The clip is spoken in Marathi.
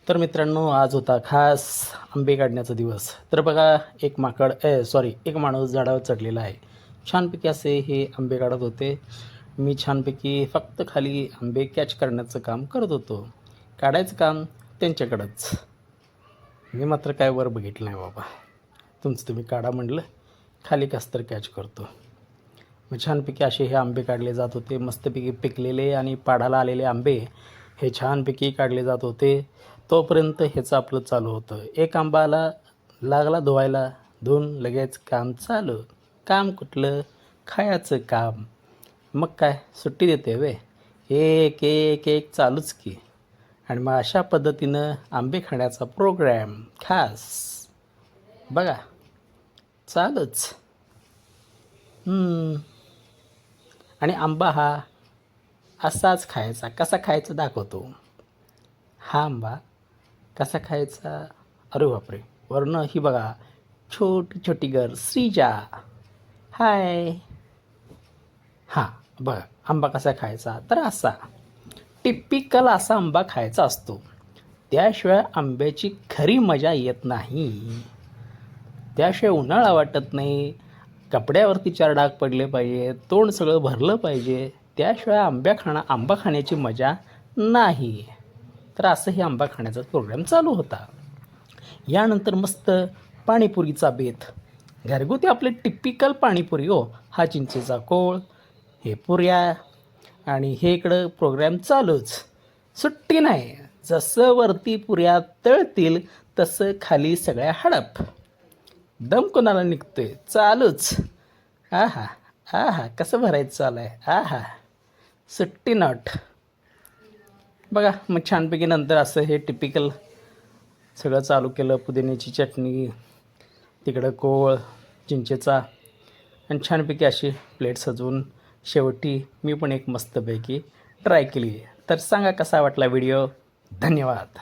तर मित्रांनो, आज होता खास आंबे काढण्याचा दिवस. तर बघा, एक माणूस झाडावर चढलेला आहे. छानपैकी असे हे आंबे काढत होते. मी छानपैकी फक्त खाली आंबे कॅच करण्याचं काम करत होतो. काढायचं काम त्यांच्याकडंच. मी मात्र काय वर बघितलं नाही बाबा. तुमचं तुम्ही काढा म्हणलं, खाली कसं तर कॅच करतो. मग छानपैकी असे हे आंबे काढले जात होते. मस्तपैकी पिकलेले आणि पाडाला आलेले आंबे हे छानपैकी काढले जात होते. तोपर्यंत ह्याचं आपलं चालू होतं. एक आंबाला लागला धुवायला, धुवून लगेच काम चालू. काम कुठलं? खायचं काम. मग काय सुट्टी देते वे? एक एक एक चालूच की. आणि मग अशा पद्धतीनं आंबे खाण्याचा प्रोग्रॅम खास बघा चालूच. आणि आंबा हा असाच खायचा. कसा खायचा दाखवतो. हा आंबा कसा खायचा? अरे बापरे, वरनं ही बघा छोटी छोटी घर श्रीजा. हाय. हां, बघा आंबा कसा खायचा तर असा टिपिकल असा आंबा खायचा असतो. त्याशिवाय आंब्याची खरी मजा येत नाही. त्याशिवाय उन्हाळा वाटत नाही. कपड्यावरती 4 डाग पडले पाहिजे, तोंड सगळं भरलं पाहिजे. त्याशिवाय आंबा खाण्याची मजा नाही. तर असंही आंबा खाण्याचा प्रोग्राम चालू होता. यानंतर मस्त पाणीपुरीचा बेत. घरगुती आपले टिपिकल पाणीपुरी हो. हा चिंचेचा कोळ, हे पुऱ्या आणि हे इकडं प्रोग्राम चालूच. सुट्टी नाही. जसं वरती पुऱ्या तळतील तसं खाली सगळ्या हडप. दम कोणाला निघतोय चालूच. आहा आहा, कसं भरायचं चालू आहे. आहा, सुट्टी नॉट. बघा मग छानपैकी नंतर असं हे टिपिकल सगळं चालू केलं. पुदिन्याची चटणी, तिकडं कोळ चिंचेचा आणि छानपैकी अशी प्लेट सजवून शेवटी मी पण एक मस्तपैकी ट्राय केली. तर सांगा कसा वाटला व्हिडिओ. धन्यवाद.